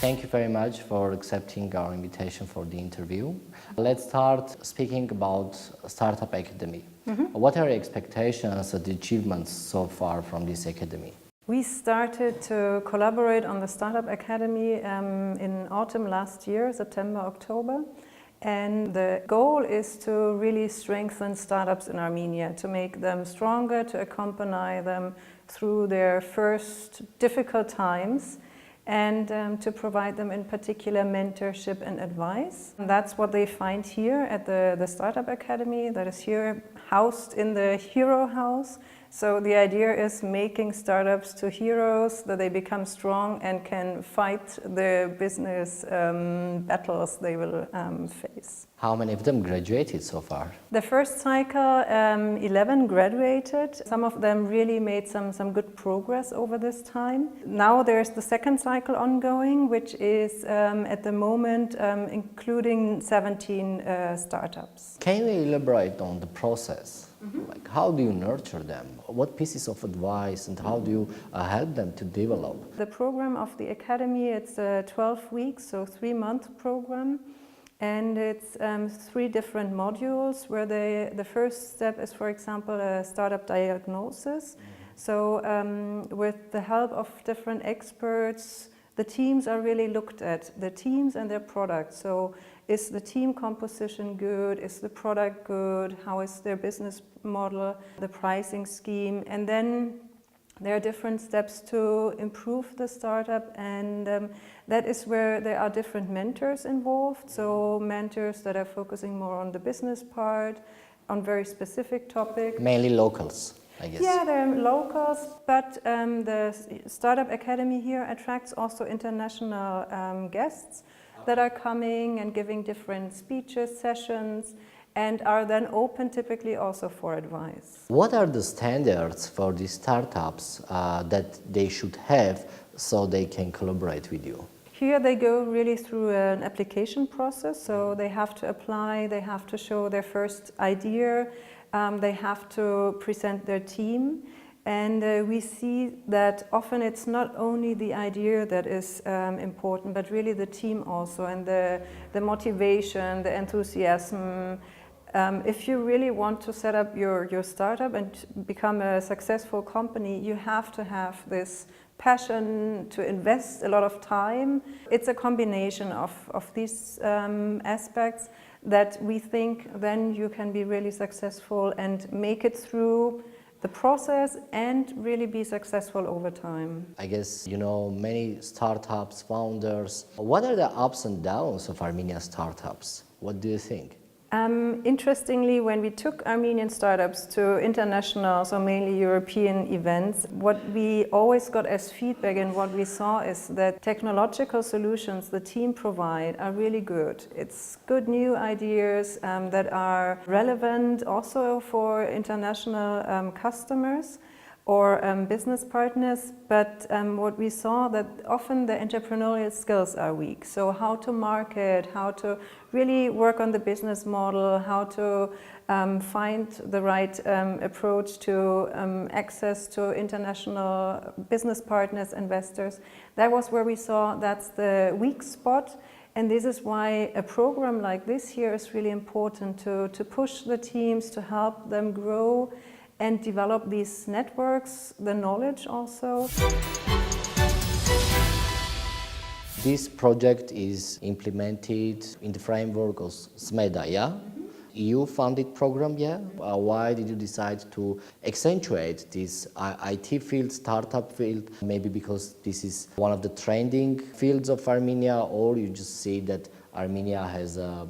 Thank you very much for accepting our invitation for the interview. Let's start speaking about Startup Academy. What are your expectations and achievements so far from this academy? We started to collaborate on the Startup Academy in autumn last year, September, October. And the goal is to really strengthen startups in Armenia, to make them stronger, to accompany them through their first difficult times, and to provide them in particular mentorship and advice. And that's what they find here at the Startup Academy, that is here housed in the Hero House. So the idea is making startups to heroes, that they become strong and can fight the business battles they will face. How many of them graduated so far? The first cycle, 11 graduated. Some of them really made some good progress over this time. Now there's the second cycle ongoing, which is at the moment including 17 startups. Can you elaborate on the process? Like, how do you nurture them? What pieces of advice and how do you help them to develop? The program of the Academy, it's 12 weeks, so 3-month program. And it's 3 different modules where the first step is, for example, a startup diagnosis. So with the help of different experts, the teams are really looked at, the teams and their products. So is the team composition good? Is the product good? How is their business model, the pricing scheme? And then there are different steps to improve the startup, and that is where there are different mentors involved. So mentors that are focusing more on the business part, on very specific topics. Mainly locals, I guess. Yeah, they're locals, but the Startup Academy here attracts also international guests that are coming and giving different speeches, sessions, and are then open typically also for advice. What are the standards for these startups that they should have so they can collaborate with you? Here they go really through an application process, so they have to apply, they have to show their first idea, they have to present their team. And we see that often it's not only the idea that is important, but really the team also, and the motivation, the enthusiasm. If you really want to set up your startup and become a successful company, you have to have this passion to invest a lot of time. It's a combination of these aspects that we think then you can be really successful and make it through the process and really be successful over time. I guess you know many startups, founders. What are the ups and downs of Armenian startups? What do you think? Interestingly, when we took Armenian startups to international, so mainly European events, what we always got as feedback and what we saw is that technological solutions the team provide are really good. It's good new ideas that are relevant also for international customers or business partners, but what we saw that often the entrepreneurial skills are weak. So how to market, how to really work on the business model, how to find the right approach to access to international business partners, investors. That was where we saw that's the weak spot. And this is why a program like this here is really important to push the teams, to help them grow and develop these networks, the knowledge also. This project is implemented in the framework of SMEDA, yeah? EU-funded program, yeah? Why did you decide to accentuate this IT field, startup field? Maybe because this is one of the trending fields of Armenia, or you just see that Armenia has a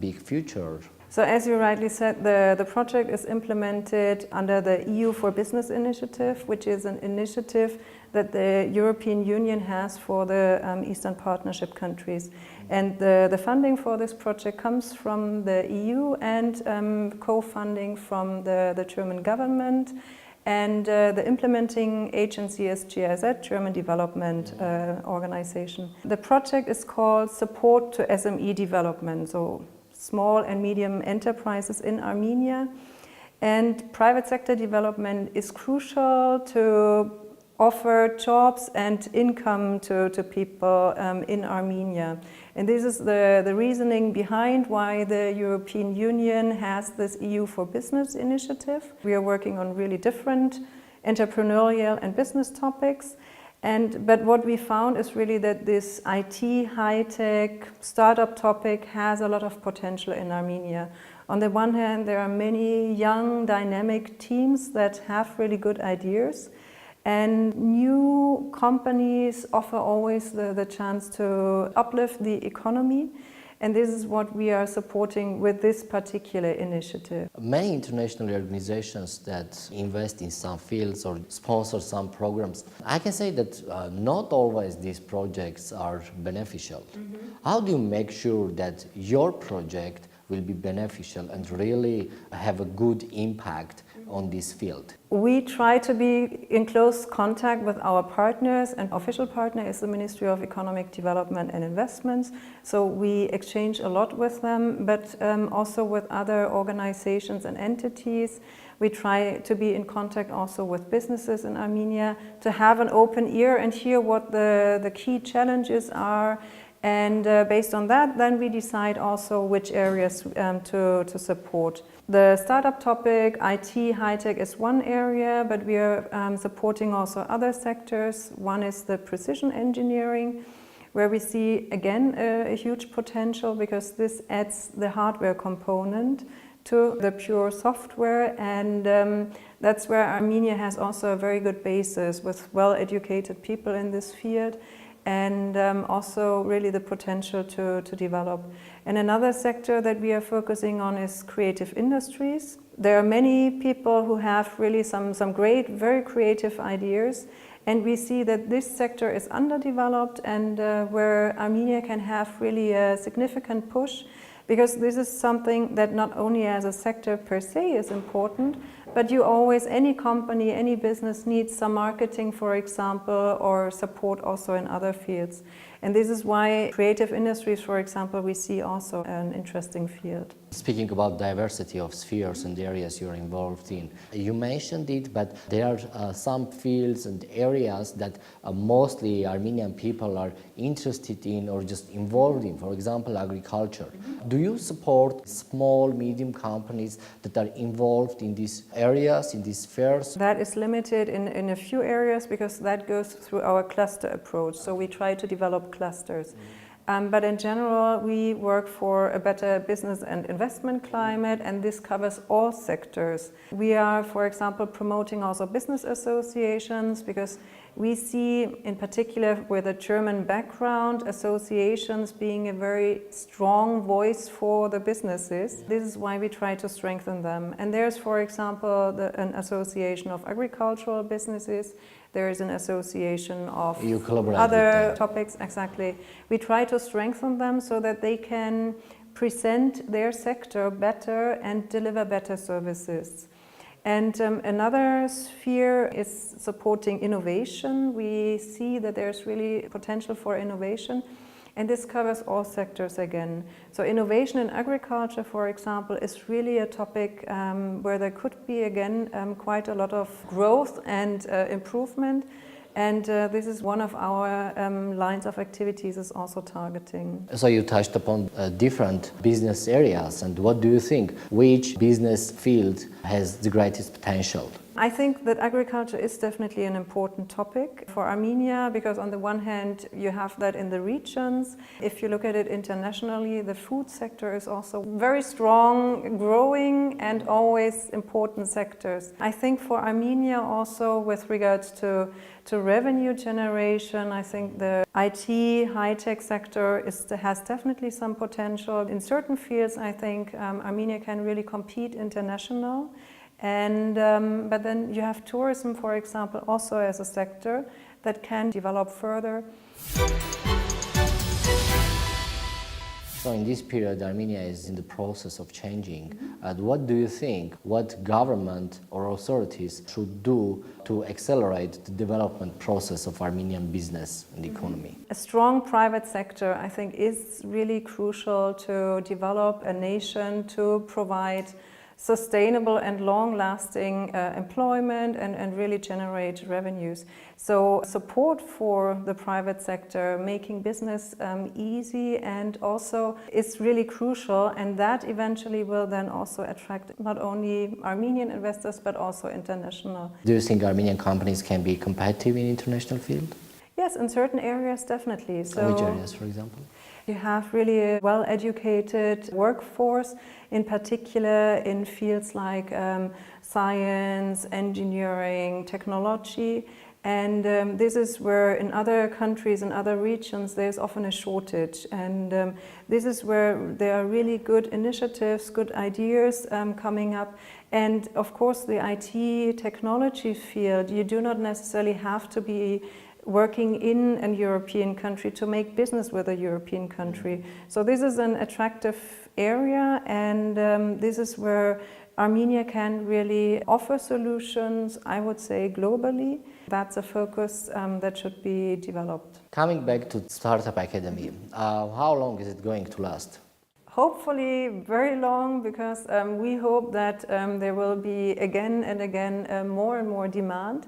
big future? So as you rightly said, the project is implemented under the EU for Business initiative, which is an initiative that the European Union has for the Eastern Partnership countries. And the funding for this project comes from the EU and co-funding from the German government. And the implementing agency is GIZ, German Development Organization. The project is called Support to SME Development, so small and medium enterprises in Armenia. And private sector development is crucial to offer jobs and income to people in Armenia. And this is the reasoning behind why the European Union has this EU for Business initiative. We are working on really different entrepreneurial and business topics. But what we found is really that this IT, high-tech, startup topic has a lot of potential in Armenia. On the one hand, there are many young, dynamic teams that have really good ideas. And new companies offer always the chance to uplift the economy. And this is what we are supporting with this particular initiative. Many international organizations that invest in some fields or sponsor some programs, I can say that not always these projects are beneficial. How do you make sure that your project will be beneficial and really have a good impact on this field? We try to be in close contact with our partners, and official partner is the Ministry of Economic Development and Investments. So we exchange a lot with them, but also with other organizations and entities. We try to be in contact also with businesses in Armenia, to have an open ear and hear what the key challenges are. And based on that, then we decide also which areas to support. The startup topic, IT, high-tech is one area, but we are supporting also other sectors. One is the precision engineering, where we see, again, a huge potential because this adds the hardware component to the pure software, and that's where Armenia has also a very good basis with well-educated people in this field. And also really the potential to develop. And another sector that we are focusing on is creative industries. There are many people who have really some great, very creative ideas, and we see that this sector is underdeveloped and where Armenia can have really a significant push, because this is something that not only as a sector per se is important, but you always, any company, any business needs some marketing, for example, or support also in other fields. And this is why creative industries, for example, we see also an interesting field. Speaking about diversity of spheres and areas you're involved in, you mentioned it, but there are some fields and areas that mostly Armenian people are interested in or just involved in, for example, agriculture. Do you support small, medium companies that are involved in these areas, in these spheres? That is limited in a few areas because that goes through our cluster approach. So we try to develop clusters. But in general, we work for a better business and investment climate, and this covers all sectors. We are, for example, promoting also business associations because we see, in particular with a German background, associations being a very strong voice for the businesses. This is why we try to strengthen them. And there's, for example, an association of agricultural businesses. There is an association of other topics, exactly. We try to strengthen them so that they can present their sector better and deliver better services. And another sphere is supporting innovation. We see that there's really potential for innovation, and this covers all sectors again. So innovation in agriculture, for example, is really a topic where there could be, again, quite a lot of growth and improvement. And this is one of our lines of activities is also targeting. So you touched upon different business areas, and what do you think? Which business field has the greatest potential? I think that agriculture is definitely an important topic for Armenia because on the one hand you have that in the regions. If you look at it internationally, the food sector is also very strong, growing and always important sectors. I think for Armenia also with regards to revenue generation, I think the IT, high-tech sector has definitely some potential. In certain fields I think Armenia can really compete international. And but then you have tourism, for example, also as a sector that can develop further. So in this period, Armenia is in the process of changing. What do you think, what government or authorities should do to accelerate the development process of Armenian business and economy? A strong private sector, I think, is really crucial to develop a nation, to provide sustainable and long-lasting employment and really generate revenues. So support for the private sector, making business easy and also is really crucial, and that eventually will then also attract not only Armenian investors but also international. Do you think Armenian companies can be competitive in international field? Yes, in certain areas definitely. So which areas, for example? You have really a well-educated workforce, in particular in fields like science, engineering, technology. And this is where in other countries, in other regions, there's often a shortage. And this is where there are really good initiatives, good ideas coming up. And of course, the IT technology field, you do not necessarily have to be working in a European country to make business with a European country. So this is an attractive area, and this is where Armenia can really offer solutions, I would say globally. That's a focus that should be developed. Coming back to Startup Academy, how long is it going to last? Hopefully very long, because we hope that there will be again and again more and more demand.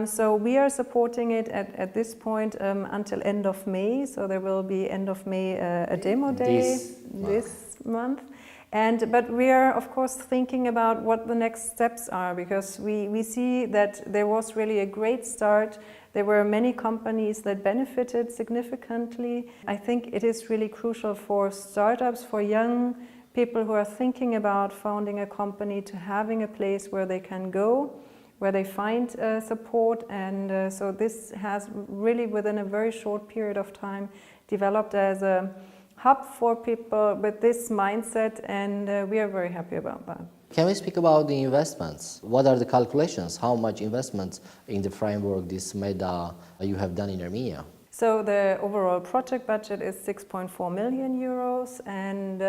So we are supporting it at this point until end of May. So there will be end of May a demo day this month. But we are of course thinking about what the next steps are, because we see that there was really a great start. There were many companies that benefited significantly. I think it is really crucial for startups, for young people who are thinking about founding a company, to having a place where they can go, where they find support, and so this has really within a very short period of time developed as a hub for people with this mindset, and we are very happy about that. Can we speak about the investments? What are the calculations? How much investments in the framework, this SMEDA, you have done in Armenia? So the overall project budget is 6.4 million euros, and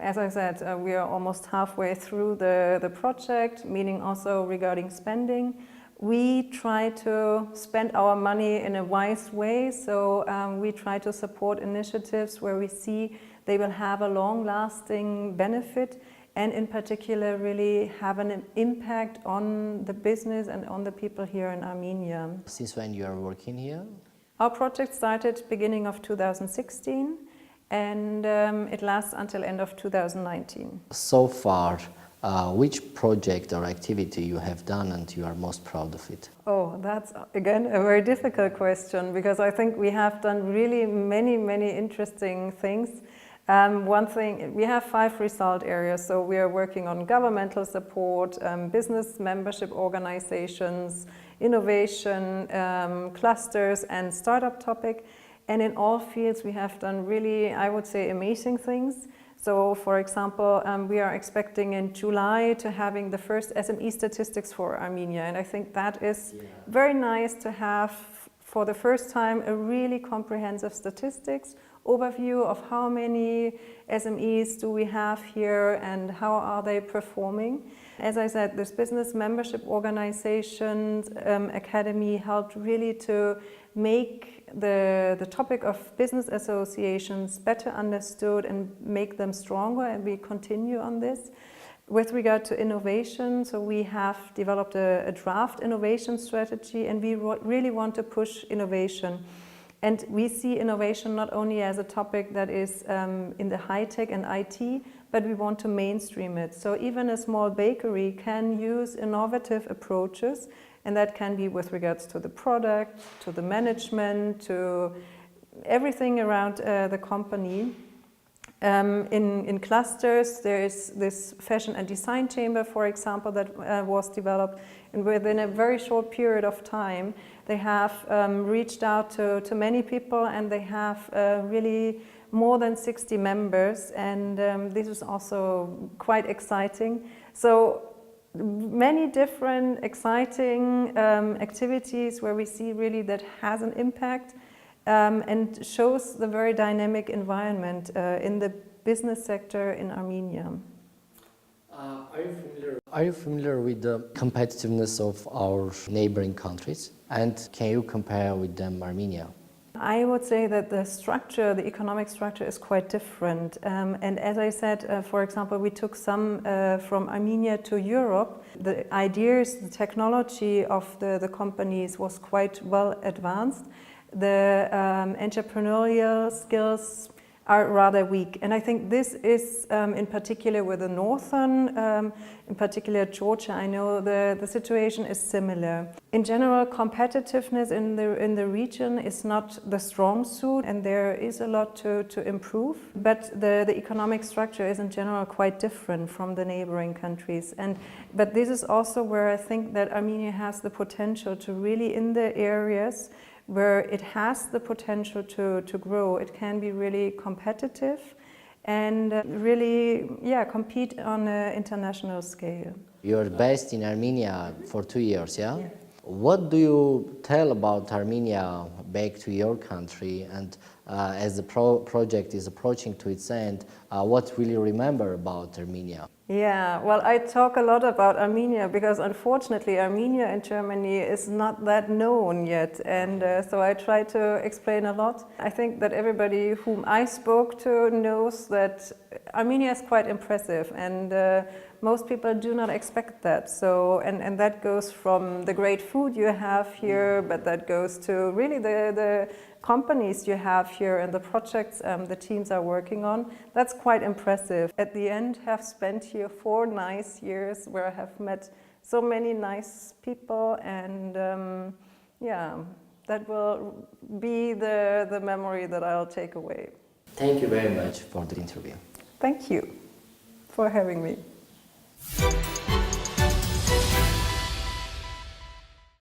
as I said, we are almost halfway through the project, meaning also regarding spending. We try to spend our money in a wise way, so we try to support initiatives where we see they will have a long-lasting benefit, and in particular really have an impact on the business and on the people here in Armenia. Since when you are working here? Our project started beginning of 2016. And it lasts until end of 2019. So far, which project or activity you have done and you are most proud of it? Oh, that's again a very difficult question, because I think we have done really many interesting things. One thing, we have 5 result areas, so we are working on governmental support, business membership organizations, innovation, clusters and startup topic. And in all fields we have done really, I would say, amazing things. So for example, we are expecting in July to having the first SME statistics for Armenia. And I think that is very nice to have for the first time a really comprehensive statistics overview of how many SMEs do we have here and how are they performing. As I said, this business membership organizations academy helped really to make the topic of business associations better understood and make them stronger, and we continue on this. With regard to innovation, so we have developed a draft innovation strategy, and we really want to push innovation. And we see innovation not only as a topic that is in the high tech and IT, but we want to mainstream it. So even a small bakery can use innovative approaches, and that can be with regards to the product, to the management, to everything around the company. In clusters, there is this fashion and design chamber, for example, that was developed, and within a very short period of time, they have reached out to many people, and they have really more than 60 members, and this is also quite exciting. So many different exciting activities where we see really that has an impact and shows the very dynamic environment in the business sector in Armenia. Are you familiar with the competitiveness of our neighboring countries? And can you compare with them Armenia? I would say that the structure, the economic structure is quite different. And as I said, for example, we took some from Armenia to Europe. The ideas, the technology of the companies was quite well advanced. The entrepreneurial skills are rather weak. And I think this is in particular with the northern, in particular Georgia, I know the situation is similar. In general, competitiveness in the region is not the strong suit, and there is a lot to improve. But the economic structure is in general quite different from the neighboring countries. But this is also where I think that Armenia has the potential to really, in the areas where it has the potential to grow, it can be really competitive and really, compete on an international scale. You're based in Armenia for 2 years, yeah? Yeah. What do you tell about Armenia back to your country, and as the project is approaching to its end, what will you remember about Armenia? Yeah, well, I talk a lot about Armenia because unfortunately Armenia in Germany is not that known yet, and so I try to explain a lot. I think that everybody whom I spoke to knows that Armenia is quite impressive, and most people do not expect that. So, and that goes from the great food you have here, but that goes to really the companies you have here and the projects the teams are working on. That's quite impressive. At the end, have spent here 4 nice years where I have met so many nice people, and that will be the memory that I'll take away. Thank you very much for the interview. Thank you for having me.